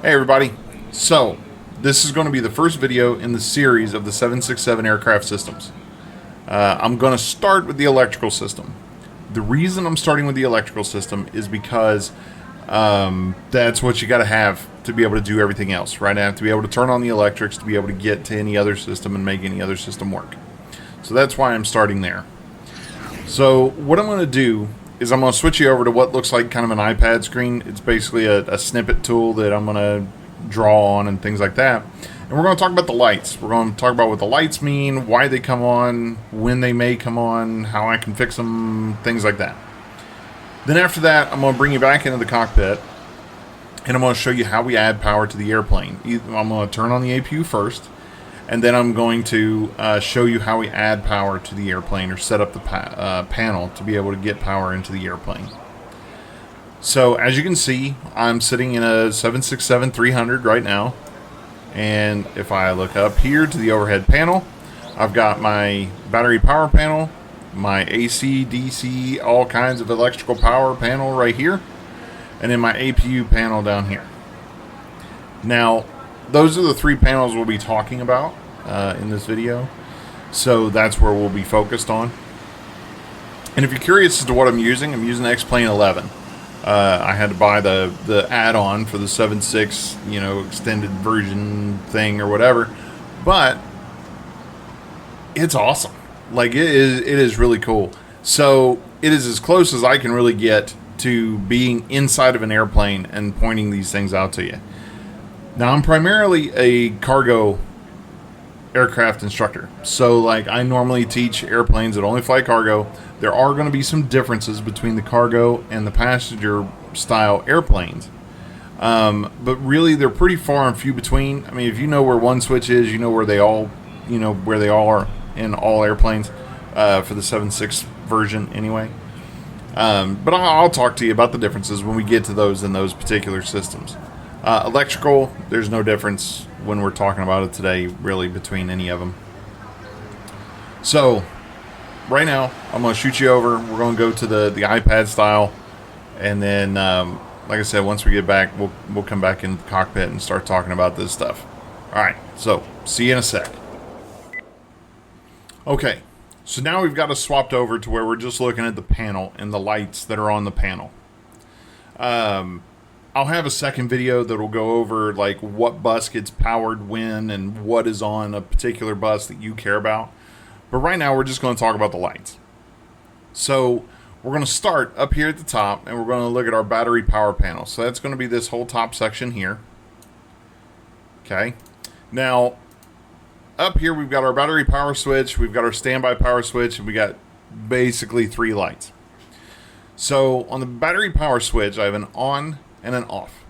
Hey everybody, so this is going to be the first video in the series of the 767 aircraft systems. I'm going to start with the electrical system. The reason I'm starting with the electrical system is because that's what you got to have to be able to do everything else, right? I have to be able to turn on the electrics to be able to get to any other system and make any other system work. So that's why I'm starting there. So what I'm going to do is I'm going to switch you over to what looks like kind of an iPad screen. It's basically a snippet tool that I'm going to draw on and things like that. And we're going to talk about the lights. We're going to talk about what the lights mean, why they come on, when they may come on, how I can fix them, things like that. Then after that, I'm going to bring you back into the cockpit, and I'm going to show you how we add power to the airplane. I'm going to turn on the APU first, and then I'm going to show you how we add power to the airplane or set up the panel to be able to get power into the airplane. So as you can see, I'm sitting in a 767-300 right now. And if I look up here to the overhead panel, I've got my battery power panel, my AC, DC, all kinds of electrical power panel right here, and then my APU panel down here. Now, those are the three panels we'll be talking about in this video. So that's where we'll be focused on. And if you're curious as to what I'm using X-Plane 11. I had to buy the add-on for the 7.6, extended version thing or whatever. But it's awesome. Like, it is really cool. So it is as close as I can really get to being inside of an airplane and pointing these things out to you. Now, I'm primarily a cargo aircraft instructor. So, like, I normally teach airplanes that only fly cargo. There are going to be some differences between the cargo and the passenger style airplanes. But really, they're pretty far and few between. I mean, if you know where one switch is, you know where they all are in all airplanes for the 7.6 version anyway. But I'll talk to you about the differences when we get to those in those particular systems. Electrical, there's no difference when we're talking about it today, really, between any of them. So, right now, I'm going to shoot you over. We're going to go to the iPad style. And then, like I said, once we get back, we'll come back in the cockpit and start talking about this stuff. All right, so see you in a sec. Okay, so now we've got us swapped over to where we're just looking at the panel and the lights that are on the panel. I'll have a second video that will go over like what bus gets powered when and what is on a particular bus that you care about. But right now we're just going to talk about the lights. So we're going to start up here at the top and we're going to look at our battery power panel. So that's going to be this whole top section here. Okay. Now up here we've got our battery power switch, we've got our standby power switch, and we got basically three lights. So on the battery power switch I have an on and an off.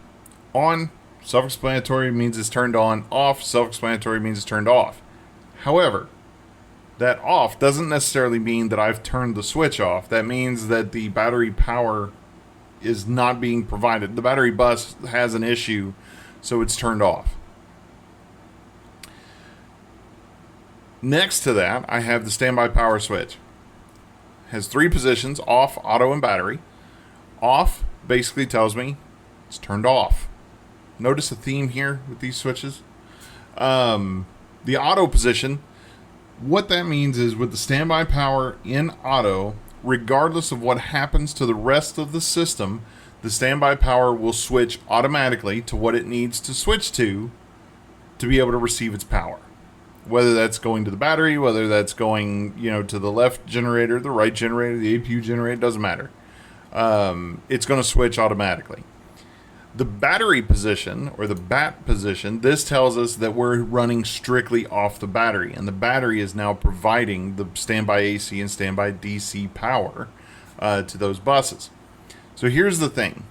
On, self-explanatory, means it's turned on. Off, self-explanatory, means it's turned off. However, that off doesn't necessarily mean that I've turned the switch off. That means that the battery power is not being provided. The battery bus has an issue, so it's turned off. Next to that, I have the standby power switch. It has three positions: off, auto, and battery. Off basically tells me it's turned off. Notice a theme here with these switches. The auto position, what that means is with the standby power in auto, regardless of what happens to the rest of the system, the standby power will switch automatically to what it needs to switch to be able to receive its power. Whether that's going to the battery, whether that's going, to the left generator, the right generator, the APU generator, doesn't matter. It's going to switch automatically. The battery position, or the BAT position, this tells us that we're running strictly off the battery, and the battery is now providing the standby AC and standby DC power to those buses. So here's the thing.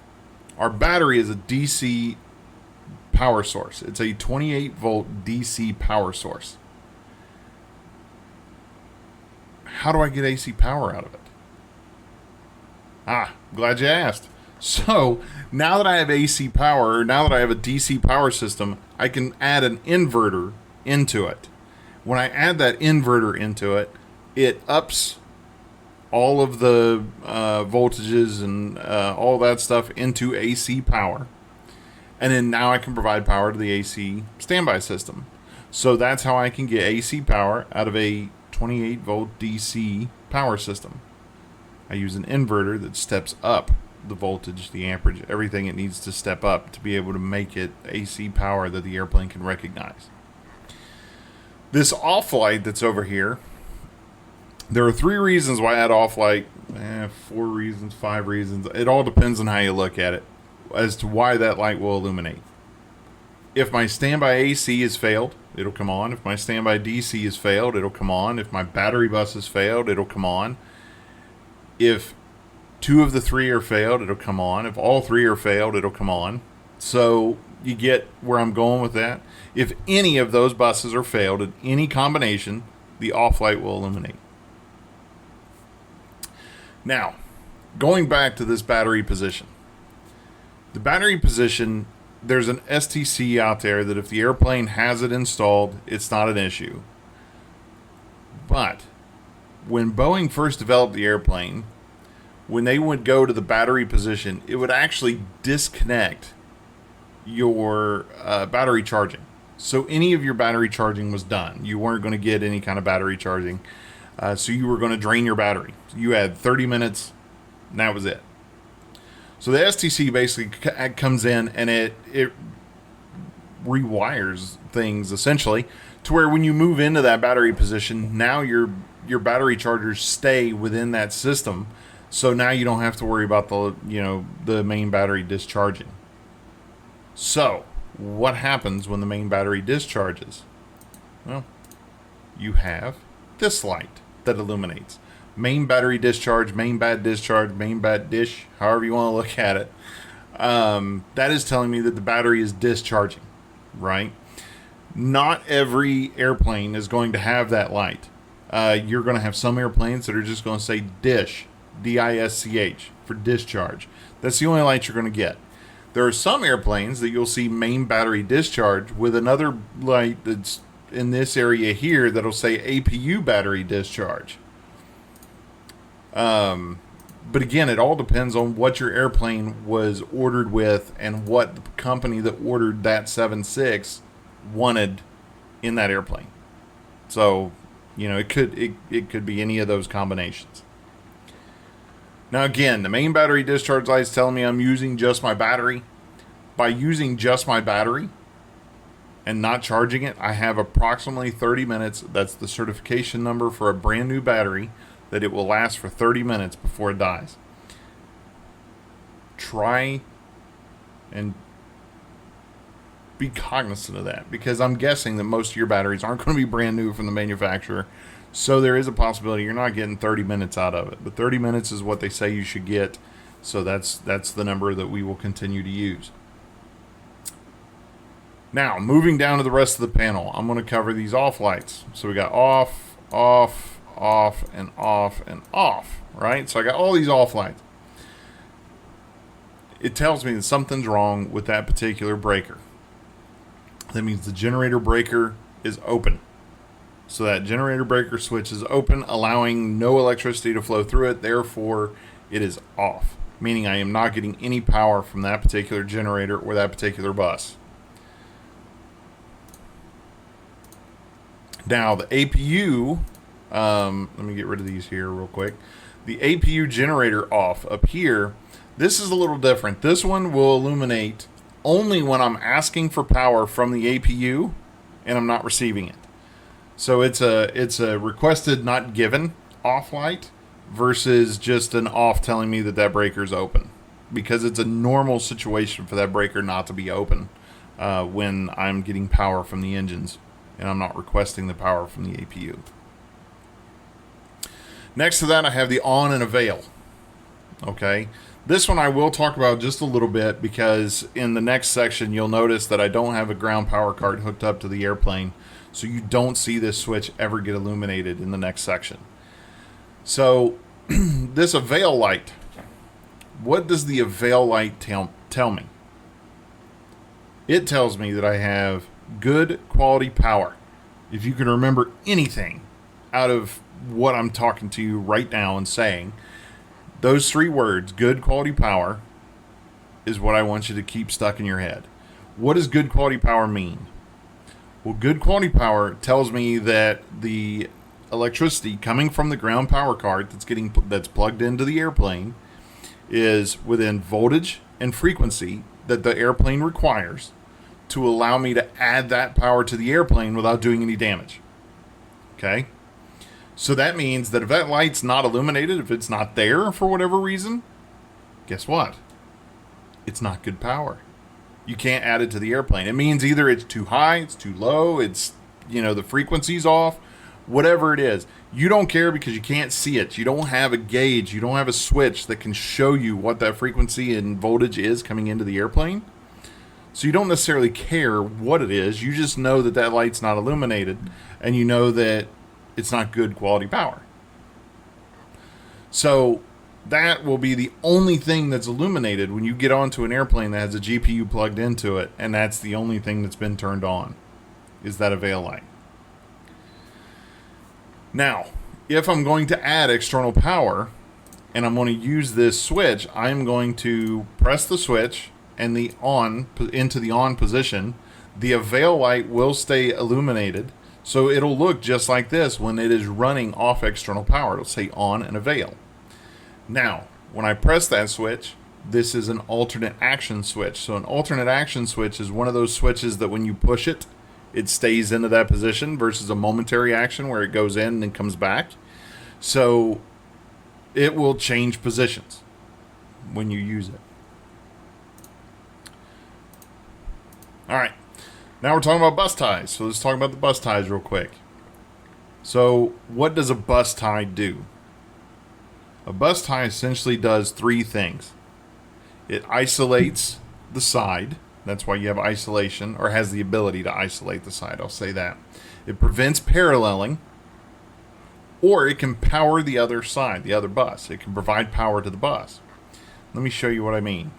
Our battery is a DC power source. It's a 28 volt DC power source. How do I get AC power out of it? Glad you asked. So, now that I have AC power, or now that I have a DC power system, I can add an inverter into it. When I add that inverter into it, it ups all of the voltages and all that stuff into AC power. And then now I can provide power to the AC standby system. So that's how I can get AC power out of a 28 volt DC power system. I use an inverter that steps up the voltage, the amperage, everything it needs to step up to be able to make it AC power that the airplane can recognize. This off light that's over here, there are 3 reasons why I had off light, 4 reasons, 5 reasons. It all depends on how you look at it as to why that light will illuminate. If my standby AC has failed, it'll come on. If my standby DC has failed, it'll come on. If my battery bus has failed, it'll come on. If 2 of the 3 are failed, it'll come on. If all 3 are failed, it'll come on. So you get where I'm going with that. If any of those buses are failed in any combination, the off light will illuminate. Now, going back to this battery position. The battery position, there's an STC out there that if the airplane has it installed, it's not an issue. But when Boeing first developed the airplane, when they would go to the battery position, it would actually disconnect your battery charging. So any of your battery charging was done. You weren't going to get any kind of battery charging. So you were going to drain your battery. You had 30 minutes, and that was it. So the STC basically comes in and it rewires things essentially to where when you move into that battery position, now your battery chargers stay within that system. So now you don't have to worry about the main battery discharging. So what happens when the main battery discharges? Well, you have this light that illuminates. Main battery discharge, main bat discharge, main bat dish, however you want to look at it. That is telling me that the battery is discharging, right? Not every airplane is going to have that light. You're going to have some airplanes that are just going to say dish, D-I-S-C-H, for discharge. That's the only light you're going to get. There are some airplanes that you'll see main battery discharge with another light that's in this area here that'll say APU battery discharge. But again, it all depends on what your airplane was ordered with and what the company that ordered that 7.6 wanted in that airplane. So, it could be any of those combinations. Now again, the main battery discharge light is telling me I'm using just my battery. By using just my battery and not charging it, I have approximately 30 minutes. That's the certification number for a brand new battery, that it will last for 30 minutes before it dies. Try and be cognizant of that, because I'm guessing that most of your batteries aren't going to be brand new from the manufacturer. So there is a possibility you're not getting 30 minutes out of it. But 30 minutes is what they say you should get. So that's the number that we will continue to use. Now, moving down to the rest of the panel, I'm going to cover these off lights. So we got off, off, off, and off, and off, right? So I got all these off lights. It tells me that something's wrong with that particular breaker. That means the generator breaker is open. So that generator breaker switch is open, allowing no electricity to flow through it. Therefore, it is off, meaning I am not getting any power from that particular generator or that particular bus. Now, the APU, let me get rid of these here real quick. The APU generator off up here, this is a little different. This one will illuminate only when I'm asking for power from the APU and I'm not receiving it. So it's a requested not given off light versus just an off telling me that breaker is open, because it's a normal situation for that breaker not to be open when I'm getting power from the engines and I'm not requesting the power from the APU. Next to that, I have the on and avail. Okay, this one I will talk about just a little bit, because in the next section you'll notice that I don't have a ground power card hooked up to the airplane, so you don't see this switch ever get illuminated in the next section. So this avail light, what does the avail light tell me? It tells me that I have good quality power. If you can remember anything out of what I'm talking to you right now and saying, those 3 words, good quality power, is what I want you to keep stuck in your head. what does good quality power mean? Well, good quality power tells me that the electricity coming from the ground power card that's plugged into the airplane is within voltage and frequency that the airplane requires to allow me to add that power to the airplane without doing any damage. Okay? So that means that if that light's not illuminated, if it's not there for whatever reason, guess what? It's not good power. You can't add it to the airplane. It means either it's too high, it's too low, it's, the frequency's off, whatever it is. You don't care because you can't see it. You don't have a gauge. You don't have a switch that can show you what that frequency and voltage is coming into the airplane. So you don't necessarily care what it is. You just know that that light's not illuminated, and you know that it's not good quality power. So that will be the only thing that's illuminated when you get onto an airplane that has a GPU plugged into it, and that's the only thing that's been turned on, is that avail light. Now, if I'm going to add external power and I'm going to use this switch, I'm going to press the switch and into the on position. The avail light will stay illuminated, so it'll look just like this when it is running off external power. It'll say on and avail. Now, when I press that switch, this is an alternate action switch. So an alternate action switch is one of those switches that when you push it, it stays into that position versus a momentary action where it goes in and comes back. So it will change positions when you use it. All right, now we're talking about bus ties. So let's talk about the bus ties real quick. So what does a bus tie do? A bus tie essentially does three things. It isolates the side. That's why you have isolation, or has the ability to isolate the side. I'll say that. It prevents paralleling, or it can power the other side, the other bus. It can provide power to the bus. Let me show you what I mean.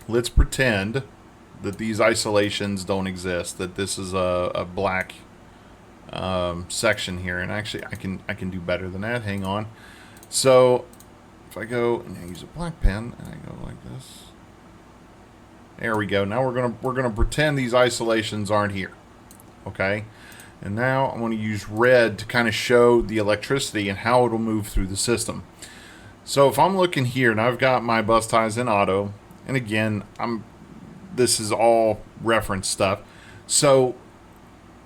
Let's pretend that these isolations don't exist, that this is a black section here. And actually, I can do better than that. Hang on. So if I go and I use a black pen and I go like this, there we go. Now we're gonna pretend these isolations aren't here, okay? And now I'm going to use red to kind of show the electricity and how it'll move through the system. So if I'm looking here, and I've got my bus ties in auto, and again, this is all reference stuff. So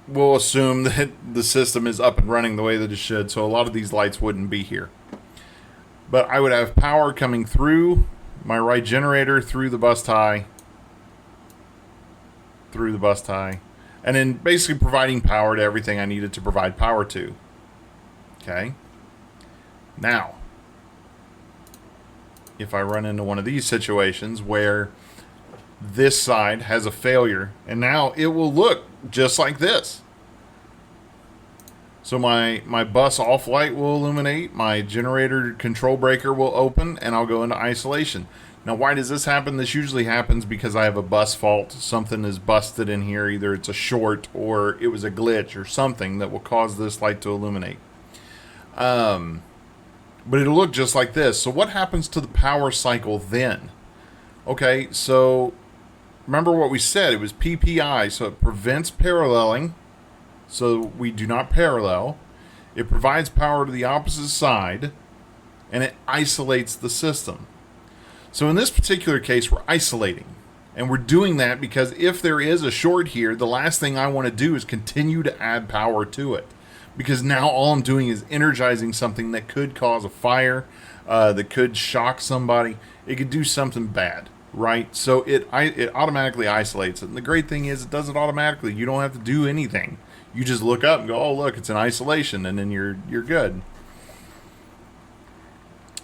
we'll assume that the system is up and running the way that it should. So a lot of these lights wouldn't be here. But I would have power coming through my right generator, through the bus tie, and then basically providing power to everything I needed to provide power to. Okay? Now, if I run into one of these situations where this side has a failure, and now it will look just like this. So my bus off light will illuminate, my generator control breaker will open, and I'll go into isolation. Now, why does this happen? This usually happens because I have a bus fault. Something is busted in here. Either it's a short or it was a glitch or something that will cause this light to illuminate. But it'll look just like this. So what happens to the power cycle then? Okay, so remember what we said. It was PPI, so it prevents paralleling. So we do not parallel. It provides power to the opposite side, and it isolates the system. So in this particular case, we're isolating. And we're doing that because if there is a short here, the last thing I want to do is continue to add power to it. Because now all I'm doing is energizing something that could cause a fire, that could shock somebody. It could do something bad, right? So it automatically isolates it. And the great thing is it does it automatically. You don't have to do anything. You just look up and go, oh, look, it's in isolation, and then you're good.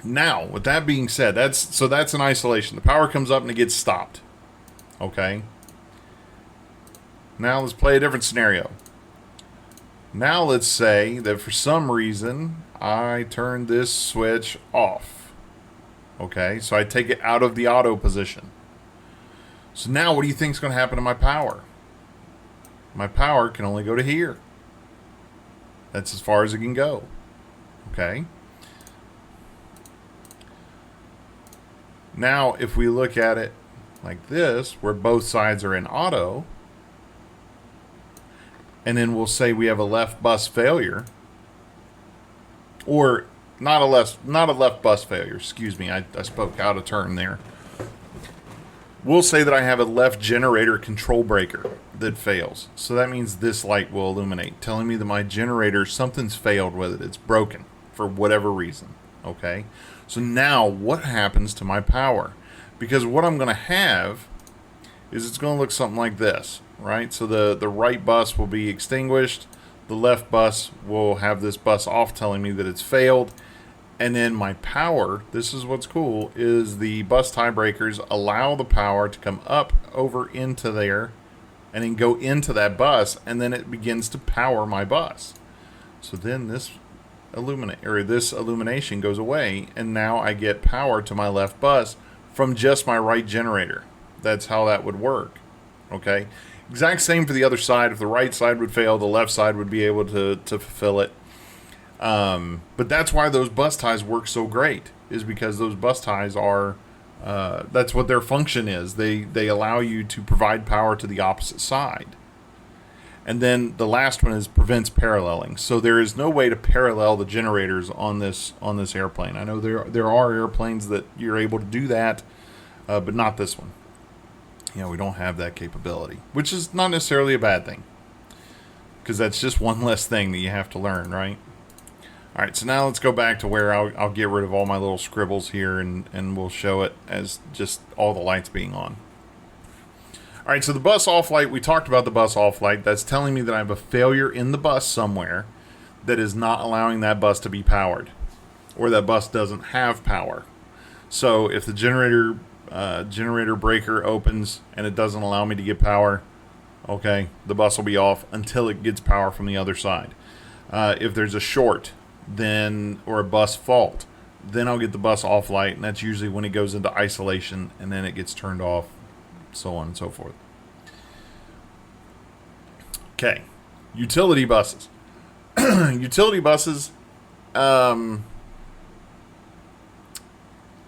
Now, with that being said, that's an isolation. The power comes up and it gets stopped. Okay? Now let's play a different scenario. Now let's say that for some reason I turn this switch off. Okay? So I take it out of the auto position. So now what do you think is going to happen to my power? My power can only go to here. That's as far as it can go. Okay? Now, if we look at it like this, where both sides are in auto, and then we'll say we have a left bus failure, or not a left bus failure. Excuse me, I spoke out of turn there. We'll say that I have a left generator control breaker that fails. So that means this light will illuminate, telling me that my generator, something's failed with it. It's broken for whatever reason. Okay? So now what happens to my power? Because what I'm going to have is it's going to look something like this, right? So the right bus will be extinguished. The left bus will have this bus off telling me that it's failed. And then my power, this is what's cool, is the bus tie breakers allow the power to come up over into there and then go into that bus, and then it begins to power my bus. So then this illumination goes away, and now I get power to my left bus from just my right generator. That's how that would work. Okay? Exact same for the other side. If the right side would fail, the left side would be able to fulfill it. But that's why those bus ties work so great, is because those bus ties are, that's what their function is. They allow you to provide power to the opposite side. And then the last one is prevents paralleling. So there is no way to parallel the generators on this airplane. I know there are airplanes that you're able to do that, but not this one. We don't have that capability, which is not necessarily a bad thing, because that's just one less thing that you have to learn, right? All right, so now let's go back to where I'll get rid of all my little scribbles here, and we'll show it as just all the lights being on. All right, so the bus off light, we talked about the bus off light. That's telling me that I have a failure in the bus somewhere that is not allowing that bus to be powered, or that bus doesn't have power. So if the generator breaker opens and it doesn't allow me to get power, okay, the bus will be off until it gets power from the other side. If there's a short, or a bus fault, then I'll get the bus off light, and that's usually when it goes into isolation, and then it gets turned off, so on and so forth. Okay, utility buses. Utility buses, I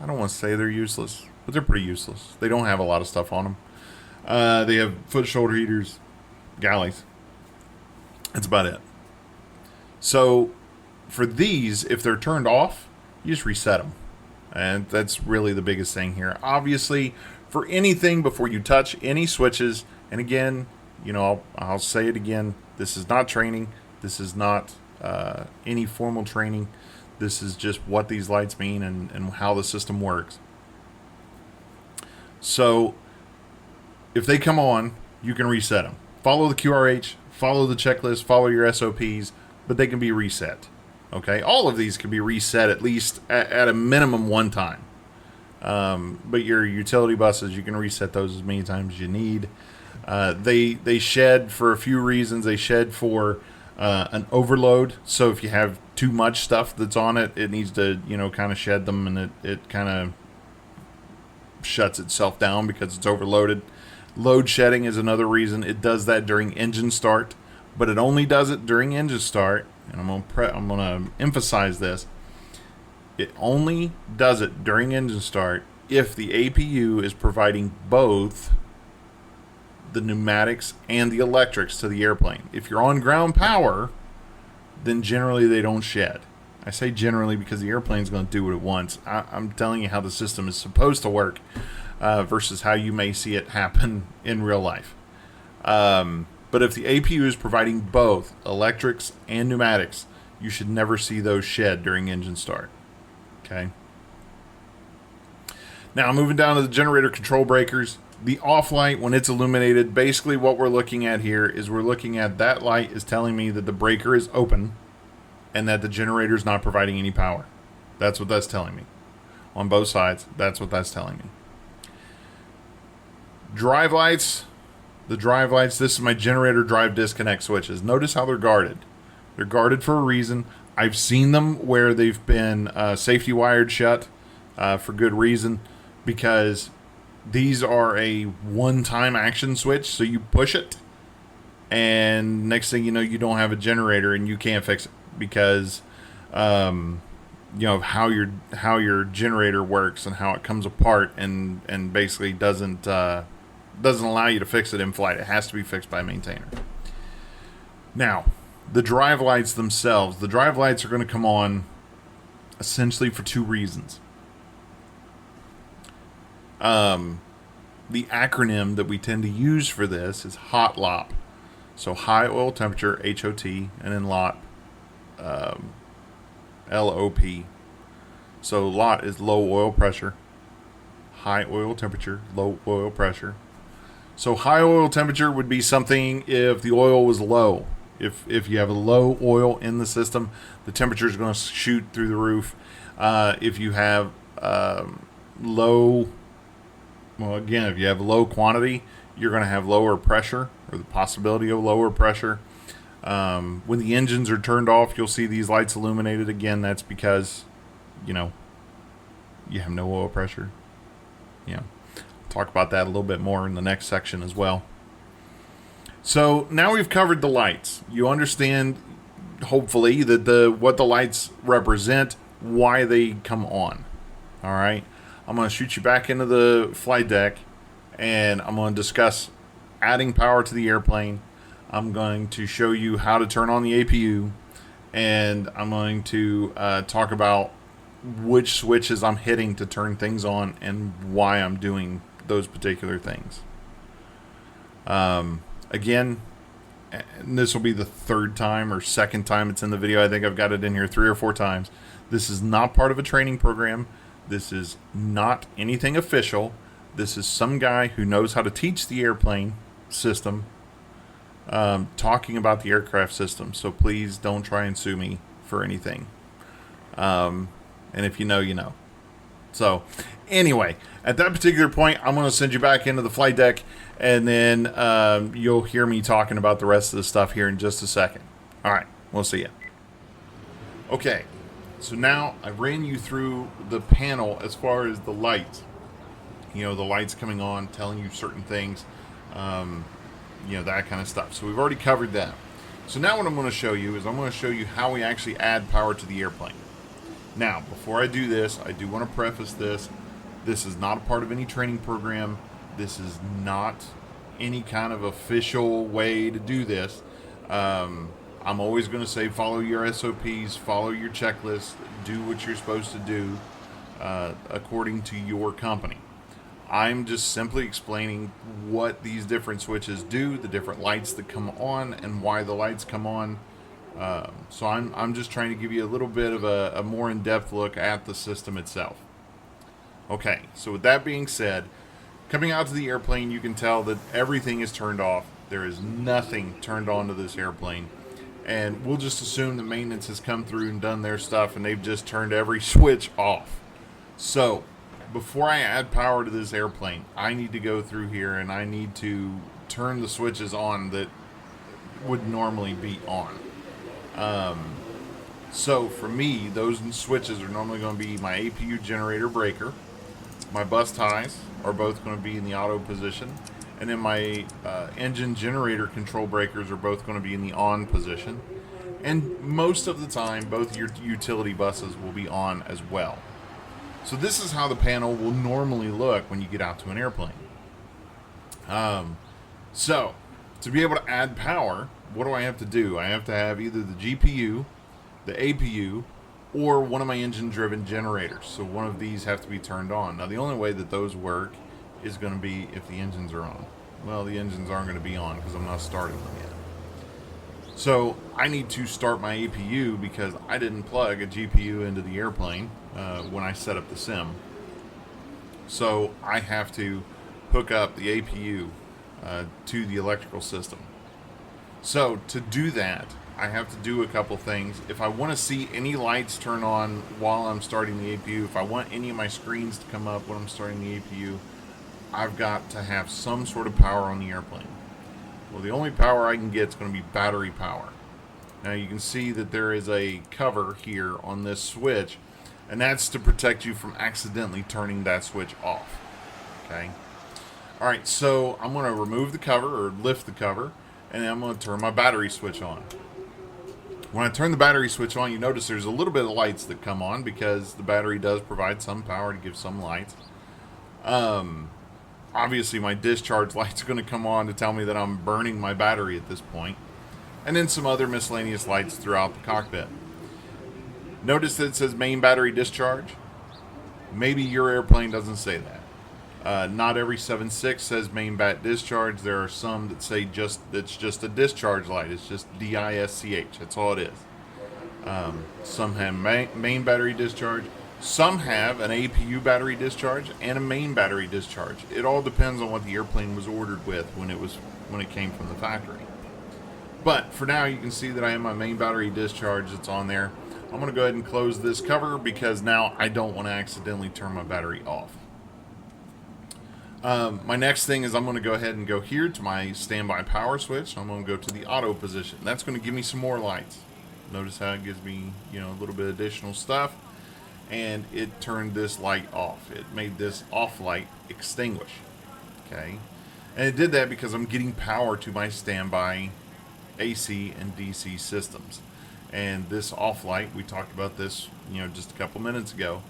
don't want to say they're useless, but they're pretty useless. They don't have a lot of stuff on them. They have foot shoulder heaters, galleys. That's about it. So for these, if they're turned off, you just reset them. And that's really the biggest thing here. Obviously, for anything, before you touch any switches, and again, I'll say it again, this is not training. This is not any formal training. This is just what these lights mean and how the system works. So if they come on, you can reset them. Follow the QRH, follow the checklist, follow your SOPs, but they can be reset. Okay, all of these can be reset at least at a minimum one time. But your utility buses, you can reset those as many times as you need. They shed for a few reasons. They shed for an overload. So if you have too much stuff that's on it, it needs to kind of shed them, and it kind of shuts itself down because it's overloaded. Load shedding is another reason. It does that during engine start, but it only does it during engine start. And I'm gonna emphasize this. It only does it during engine start if the APU is providing both the pneumatics and the electrics to the airplane. If you're on ground power, then generally they don't shed. I say generally because the airplane's going to do what it wants. I'm telling you how the system is supposed to work versus how you may see it happen in real life. But if the APU is providing both electrics and pneumatics, you should never see those shed during engine start. Okay. Now moving down to the generator control breakers. The off light, when it's illuminated, basically what we're looking at here is we're looking at that light is telling me that the breaker is open and that the generator is not providing any power. That's what that's telling me. On both sides, that's what that's telling me. Drive lights. The drive lights, this is my generator drive disconnect switches. Notice how they're guarded. They're guarded for a reason. I've seen them where they've been safety wired shut for good reason, because these are a one-time action switch. So you push it, and next thing you know, you don't have a generator and you can't fix it because how your generator works and how it comes apart, and basically doesn't allow you to fix it in flight. It has to be fixed by a maintainer. Now, the drive lights themselves. The drive lights are going to come on essentially for two reasons. The acronym that we tend to use for this is HOT LOP. So high oil temperature, HOT, and then LOP, LOP. So LOT is low oil pressure, high oil temperature, low oil pressure. So high oil temperature would be something if the oil was low. If you have a low oil in the system, the temperature is going to shoot through the roof. If you have low, well, again, if you have low quantity, you're going to have lower pressure, or the possibility of lower pressure. When the engines are turned off, you'll see these lights illuminated. Again, that's because, you have no oil pressure. Talk about that a little bit more in the next section as well. So now we've covered the lights. You understand, hopefully, that what the lights represent, why they come on. All right. I'm going to shoot you back into the flight deck, and I'm going to discuss adding power to the airplane. I'm going to show you how to turn on the APU, and I'm going to talk about which switches I'm hitting to turn things on and why I'm doing those particular things. Again, and this will be the third time or second time it's in the video. I think I've got it in here 3 or 4 times. This is not part of a training program. This is not anything official. This is some guy who knows how to teach the airplane system, talking about the aircraft system. So please don't try and sue me for anything. And if you know, you know. So anyway, at that particular point, I'm going to send you back into the flight deck, and then you'll hear me talking about the rest of the stuff here in just a second. All right, we'll see you. Okay, so now I ran you through the panel as far as the lights. The lights coming on, telling you certain things, that kind of stuff. So we've already covered that. So now what I'm going to show you is I'm going to show you how we actually add power to the airplane. Now, before I do this, I do want to preface this. This is not a part of any training program. This is not any kind of official way to do this. I'm always going to say follow your SOPs, follow your checklist, do what you're supposed to do according to your company. I'm just simply explaining what these different switches do, the different lights that come on, and why the lights come on. So I'm just trying to give you a little bit of a more in-depth look at the system itself. Okay, so with that being said, coming out to the airplane, you can tell that everything is turned off. There is nothing turned on to this airplane. And we'll just assume that maintenance has come through and done their stuff, and they've just turned every switch off. So before I add power to this airplane, I need to go through here and I need to turn the switches on that would normally be on. So for me, those switches are normally going to be my APU generator breaker. My bus ties are both going to be in the auto position. And then my engine generator control breakers are both going to be in the on position. And most of the time, both your utility buses will be on as well. So this is how the panel will normally look when you get out to an airplane. So to be able to add power, what do I have to do? I have to have either the GPU, the APU, or one of my engine-driven generators. So one of these have to be turned on. Now, the only way that those work is going to be if the engines are on. Well, the engines aren't going to be on because I'm not starting them yet. So I need to start my APU because I didn't plug a GPU into the airplane when I set up the sim. So I have to hook up the APU to the electrical system. So to do that, I have to do a couple things. If I want to see any lights turn on while I'm starting the APU, if I want any of my screens to come up when I'm starting the APU, I've got to have some sort of power on the airplane. Well, the only power I can get is going to be battery power. Now you can see that there is a cover here on this switch, and that's to protect you from accidentally turning that switch off. Okay. All right, so I'm going to remove the cover or lift the cover, and then I'm going to turn my battery switch on. When I turn the battery switch on, you notice there's a little bit of lights that come on because the battery does provide some power to give some light. Obviously, my discharge light's going to come on to tell me that I'm burning my battery at this point. And then some other miscellaneous lights throughout the cockpit. Notice that it says main battery discharge. Maybe your airplane doesn't say that. Not every 7.6 says main bat discharge. There are some that say it's just a discharge light. It's just DISCH. That's all it is. Some have main battery discharge. Some have an APU battery discharge and a main battery discharge. It all depends on what the airplane was ordered with when it came from the factory. But for now, you can see that I have my main battery discharge that's on there. I'm going to go ahead and close this cover because now I don't want to accidentally turn my battery off. My next thing is I'm going to go ahead and go here to my standby power switch. I'm going to go to the auto position. That's going to give me some more lights. Notice how it gives me, a little bit of additional stuff. And it turned this light off. It made this off light extinguish. Okay. And it did that because I'm getting power to my standby AC and DC systems. And this off light, we talked about this, just a couple minutes ago.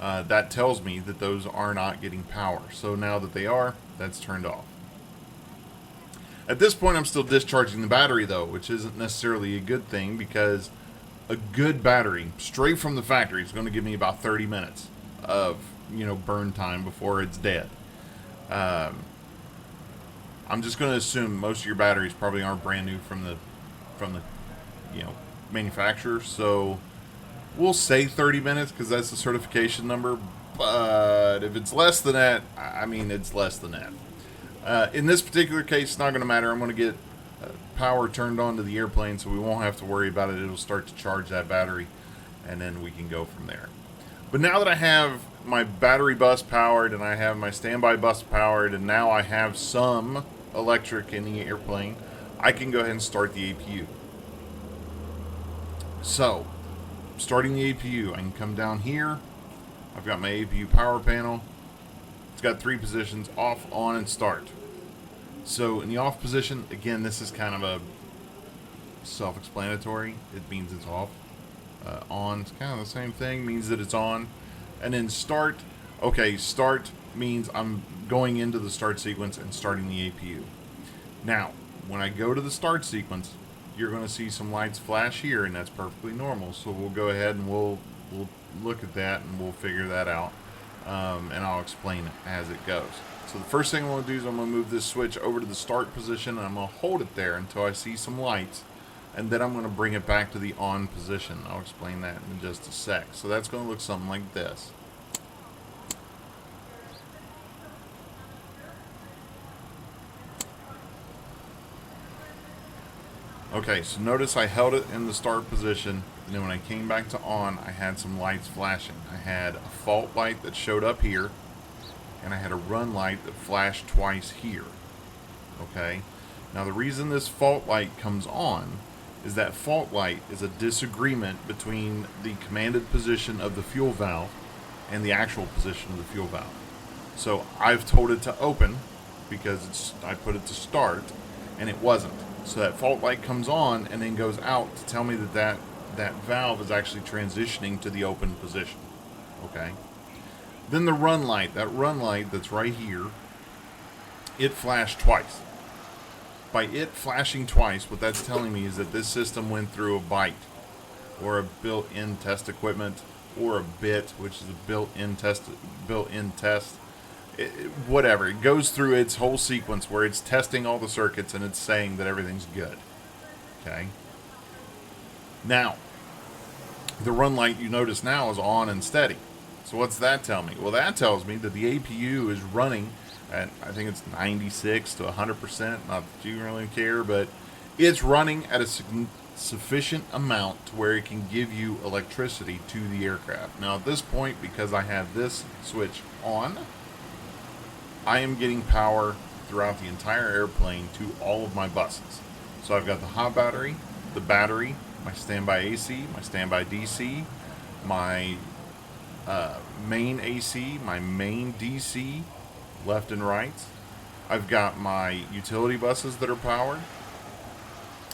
That tells me that those are not getting power. So now that they are, that's turned off. At this point, I'm still discharging the battery though, which isn't necessarily a good thing because a good battery straight from the factory is going to give me about 30 minutes of, burn time before it's dead. I'm just going to assume most of your batteries probably aren't brand new from the manufacturer. So we'll say 30 minutes because that's the certification number. But if it's less than that, it's less than that. In this particular case, it's not going to matter. I'm going to get power turned on to the airplane, so we won't have to worry about it. It'll start to charge that battery, and then we can go from there. But now that I have my battery bus powered, and I have my standby bus powered, and now I have some electric in the airplane, I can go ahead and start the APU. So, starting the APU, I can come down here. I've got my APU power panel. It's got 3 positions: off, on, and start. So in the off position, again, this is kind of a self-explanatory. It means it's off. On, it's kind of the same thing, means that it's on. And then start, okay, start means I'm going into the start sequence and starting the APU. Now, when I go to the start sequence, you're going to see some lights flash here, and that's perfectly normal. So we'll go ahead and we'll look at that and we'll figure that out. And I'll explain it as it goes. So the first thing I'm going to do is I'm going to move this switch over to the start position, and I'm going to hold it there until I see some lights, and then I'm going to bring it back to the on position. I'll explain that in just a sec. So that's going to look something like this. Okay, so notice I held it in the start position, and then when I came back to on, I had some lights flashing. I had a fault light that showed up here, and I had a run light that flashed twice here. Okay, now the reason this fault light comes on is that fault light is a disagreement between the commanded position of the fuel valve and the actual position of the fuel valve. So I've told it to open because I put it to start, and it wasn't. So that fault light comes on and then goes out to tell me that valve is actually transitioning to the open position. Okay. Then the run light, that run light that's right here, it flashed twice. By it flashing twice, what that's telling me is that this system went through a bite, or a built-in test equipment, or a bit, which is a built-in test. Whatever. It goes through its whole sequence where it's testing all the circuits and it's saying that everything's good. Okay. Now, the run light you notice now is on and steady. So what's that tell me? Well, that tells me that the APU is running at, I think it's 96 to 100%. Not that you really care, but it's running at a sufficient amount to where it can give you electricity to the aircraft. Now at this point, because I have this switch on, I am getting power throughout the entire airplane to all of my buses. So I've got the hot battery, the battery, my standby AC, my standby DC, my main AC, my main DC, left and right. I've got my utility buses that are powered.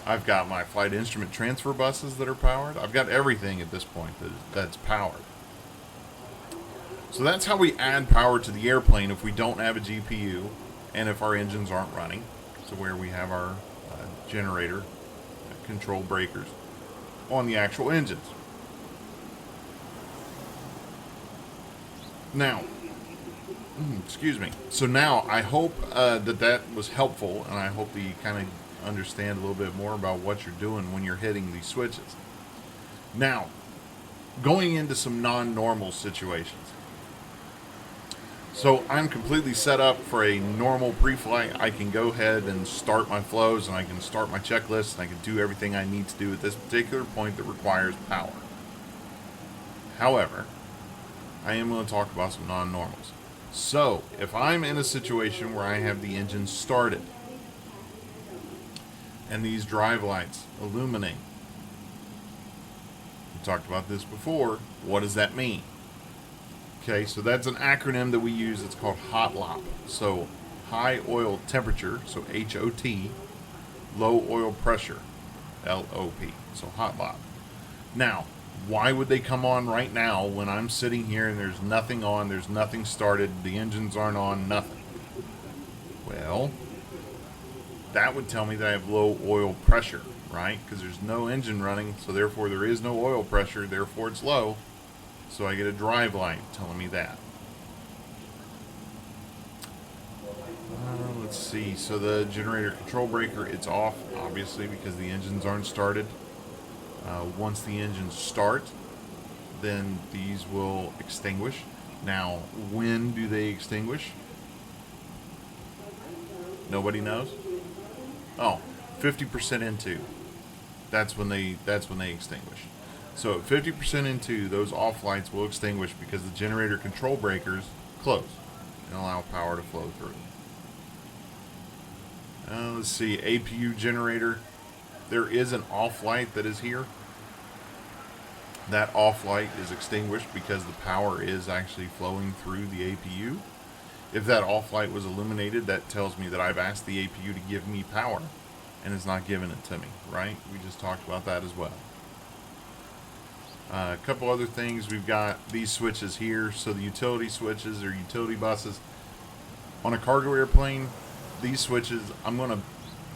I've got my flight instrument transfer buses that are powered. I've got everything at this point that's powered. So that's how we add power to the airplane if we don't have a GPU and if our engines aren't running. So where we have our generator control breakers on the actual engines. Now, excuse me. So now I hope that was helpful, and I hope that you kind of understand a little bit more about what you're doing when you're hitting these switches. Now, going into some non-normal situations. So I'm completely set up for a normal pre-flight. I can go ahead and start my flows, and I can start my checklist, and I can do everything I need to do at this particular point that requires power. However, I am going to talk about some non-normals. So if I'm in a situation where I have the engine started and these drive lights illuminate, we talked about this before, what does that mean? Okay, so that's an acronym that we use. It's called HOT-LOP. So high oil temperature, so HOT, low oil pressure, LOP. So HOT-LOP. Now, why would they come on right now when I'm sitting here and there's nothing on, there's nothing started, the engines aren't on, nothing? Well, that would tell me that I have low oil pressure, right? Because there's no engine running, so therefore there is no oil pressure, therefore it's low. So I get a drive light telling me that. Let's see. So the generator control breaker, it's off, obviously, because the engines aren't started. Once the engines start, then these will extinguish. Now, when do they extinguish? Nobody knows? Oh, 50% into. That's when they extinguish. So at 50% into, those off lights will extinguish because the generator control breakers close and allow power to flow through. Let's see, APU generator. There is an off light that is here. That off light is extinguished because the power is actually flowing through the APU. If that off light was illuminated, that tells me that I've asked the APU to give me power and it's not giving it to me, right? We just talked about that as well. A couple other things, we've got these switches here. So the utility switches or utility buses on a cargo airplane, these switches, I'm going to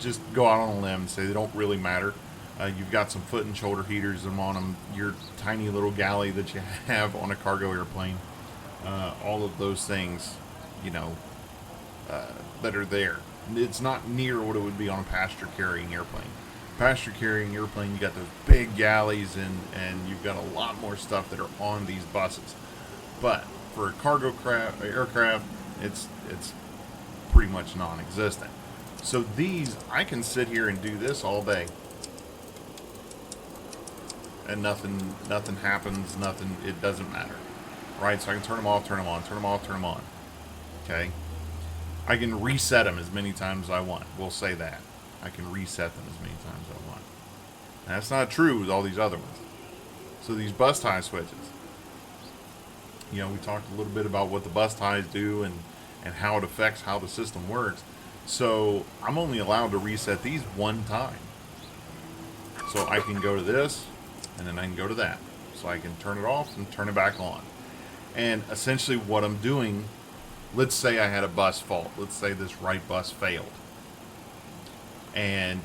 just go out on a limb and say they don't really matter. You've got some foot and shoulder heaters on them, your tiny little galley that you have on a cargo airplane, all of those things, that are there. It's not near what it would be on a passenger carrying airplane. Passenger carrying airplane, you got those big galleys and you've got a lot more stuff that are on these buses. But for a cargo aircraft, it's pretty much non-existent. So these, I can sit here and do this all day, and nothing happens. It doesn't matter, right? So I can turn them off, turn them on, turn them off, turn them on. Okay, I can reset them as many times as I want. We'll say that. I can reset them as many times as I want. And that's not true with all these other ones. So these bus tie switches, we talked a little bit about what the bus ties do and how it affects how the system works. So I'm only allowed to reset these one time. So I can go to this, and then I can go to that. So I can turn it off and turn it back on. And essentially what I'm doing, let's say I had a bus fault. Let's say this right bus failed. And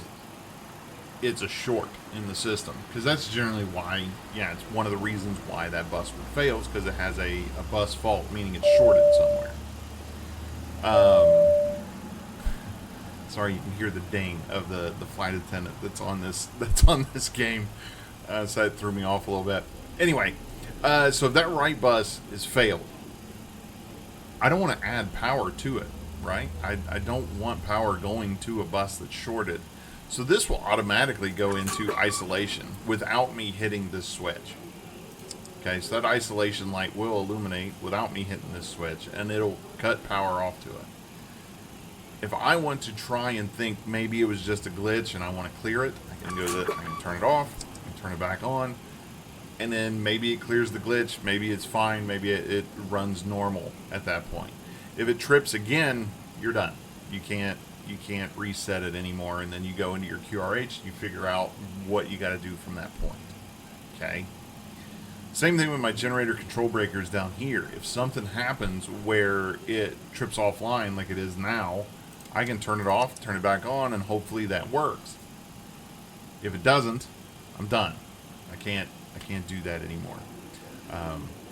it's a short in the system, because that's generally why, it's one of the reasons why that bus would fail, is because it has a bus fault, meaning it's shorted somewhere. Sorry, you can hear the ding of the flight attendant that's on this game, so that threw me off a little bit. Anyway, so if that right bus is failed, I don't want to add power to it. Right? I don't want power going to a bus that's shorted. So this will automatically go into isolation without me hitting this switch. Okay, so that isolation light will illuminate without me hitting this switch, and it'll cut power off to it. If I want to try and think maybe it was just a glitch and I want to clear it, I can I can turn it off, I can turn it back on, and then maybe it clears the glitch, maybe it's fine, maybe it runs normal at that point. If it trips again, you're done. You can't you can't reset it anymore, and then you go into your QRH, you figure out what you got to do from that point. Okay. Same thing with my generator control breakers down here. If something happens where it trips offline like it is now, I can turn it off, turn it back on, and hopefully that works. If it doesn't, I'm done. I can't do that anymore.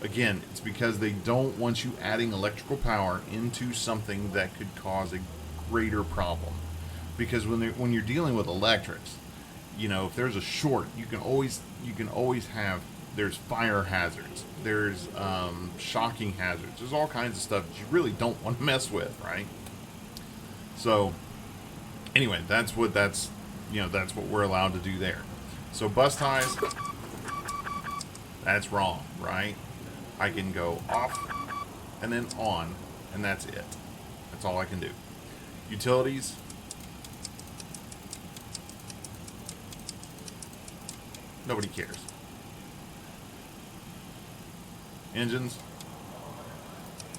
Again, it's because they don't want you adding electrical power into something that could cause a greater problem. Because when you're dealing with electrics, you know, if there's a short, you can always have, there's fire hazards, there's shocking hazards, there's all kinds of stuff that you really don't want to mess with, right? So anyway, that's what we're allowed to do there. So bus ties, that's wrong, right? I can go off and then on, and that's it. That's all I can do. Utilities, nobody cares. Engines,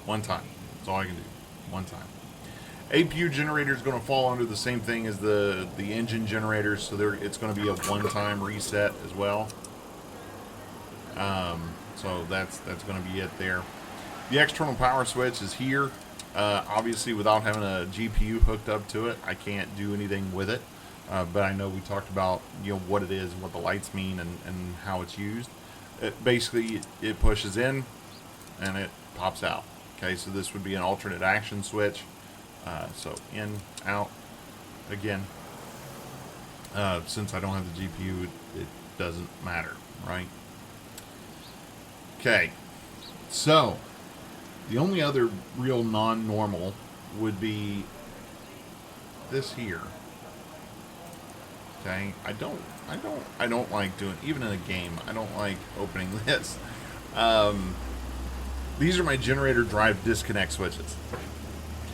one time. That's all I can do. One time. APU generator is going to fall under the same thing as the engine generators, so it's going to be a one-time reset as well. So that's going to be it there. The external power switch is here. Obviously, without having a GPU hooked up to it, I can't do anything with it. But I know we talked about what it is and what the lights mean and how it's used. Basically, it pushes in and it pops out. Okay, so this would be an alternate action switch. So in, out, again. Since I don't have the GPU, it doesn't matter, right? Okay, so the only other real non-normal would be this here. Okay, I don't like doing, even in a game, I don't like opening this. These are my generator drive disconnect switches.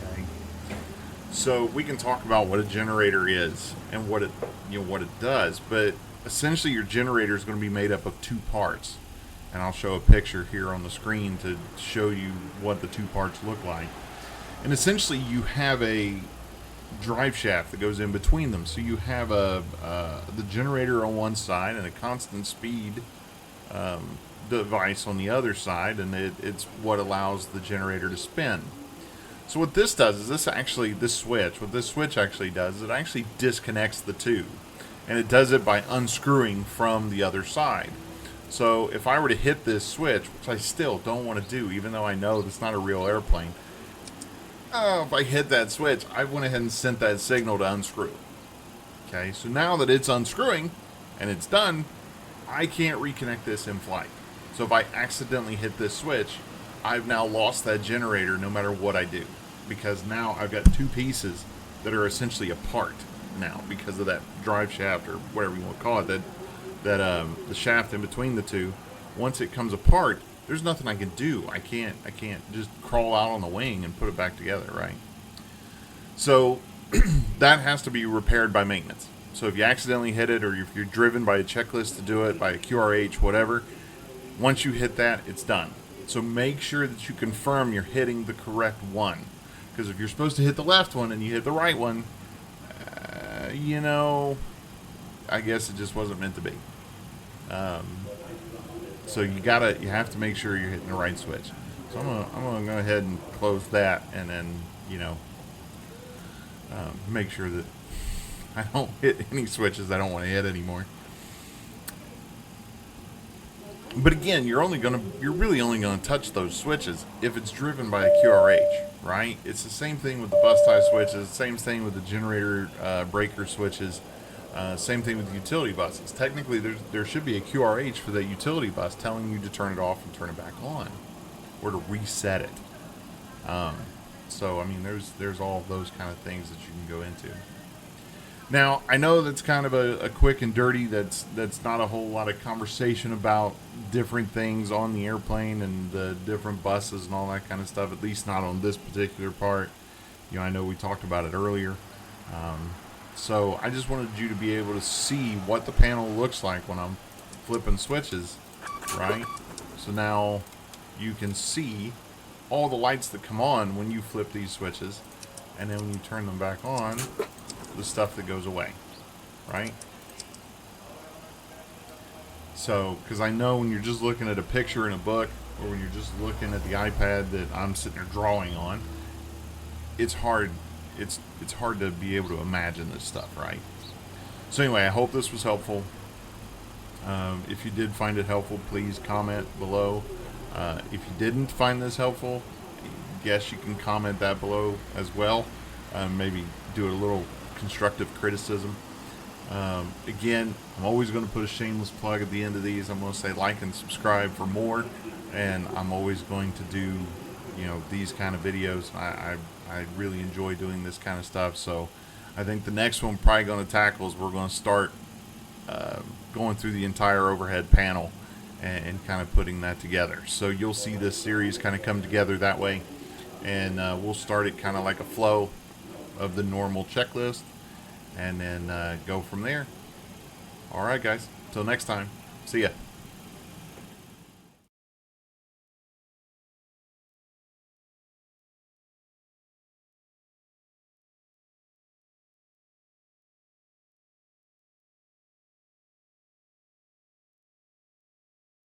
Okay, so we can talk about what a generator is and what it does, but essentially your generator is going to be made up of two parts. And I'll show a picture here on the screen to show you what the two parts look like. And essentially you have a drive shaft that goes in between them. So you have the generator on one side and a constant speed device on the other side, and it's what allows the generator to spin. So what this does is what this switch actually does is it actually disconnects the two. And it does it by unscrewing from the other side. So if I were to hit this switch, which I still don't want to do, even though I know it's not a real airplane, if I hit that switch, I went ahead and sent that signal to unscrew. Okay, so now that it's unscrewing and it's done, I can't reconnect this in flight. So if I accidentally hit this switch, I've now lost that generator no matter what I do, because now I've got two pieces that are essentially apart now because of that drive shaft, or whatever you want to call it, the shaft in between the two. Once it comes apart, there's nothing I can do. I can't just crawl out on the wing and put it back together, right? So that has to be repaired by maintenance. So if you accidentally hit it, or if you're driven by a checklist to do it, by a QRH, whatever, once you hit that, it's done. So make sure that you confirm you're hitting the correct one. Because if you're supposed to hit the left one and you hit the right one, I guess it just wasn't meant to be. So you have to make sure you're hitting the right switch. So I'm gonna go ahead and close that, and then make sure that I don't hit any switches I don't want to hit anymore. But again, you're really only gonna touch those switches if it's driven by a QRH, right? It's the same thing with the bus tie switches, same thing with the generator breaker switches. Same thing with the utility buses. Technically, there should be a QRH for that utility bus telling you to turn it off and turn it back on, or to reset it. So I mean, there's all those kind of things that you can go into. Now, I know that's kind of a quick and dirty. That's not a whole lot of conversation about different things on the airplane and the different buses and all that kind of stuff. At least not on this particular part. I know we talked about it earlier. So I just wanted you to be able to see what the panel looks like when I'm flipping switches, right? So now you can see all the lights that come on when you flip these switches, and then when you turn them back on, the stuff that goes away, right? So, because I know when you're just looking at a picture in a book, or when you're just looking at the iPad that I'm sitting there drawing on, it's hard. It's hard to be able to imagine this stuff, right? So anyway, I hope this was helpful. If you did find it helpful, please comment below. If you didn't find this helpful, guess you can comment that below as well. Maybe do a little constructive criticism. Again, I'm always going to put a shameless plug at the end of these. I'm going to say like and subscribe for more, and I'm always going to do, these kind of videos. I really enjoy doing this kind of stuff. So I think the next one we're probably going to tackle is we're going to start going through the entire overhead panel and kind of putting that together. So you'll see this series kind of come together that way, and we'll start it kind of like a flow of the normal checklist, and then go from there. All right, guys. Till next time. See ya.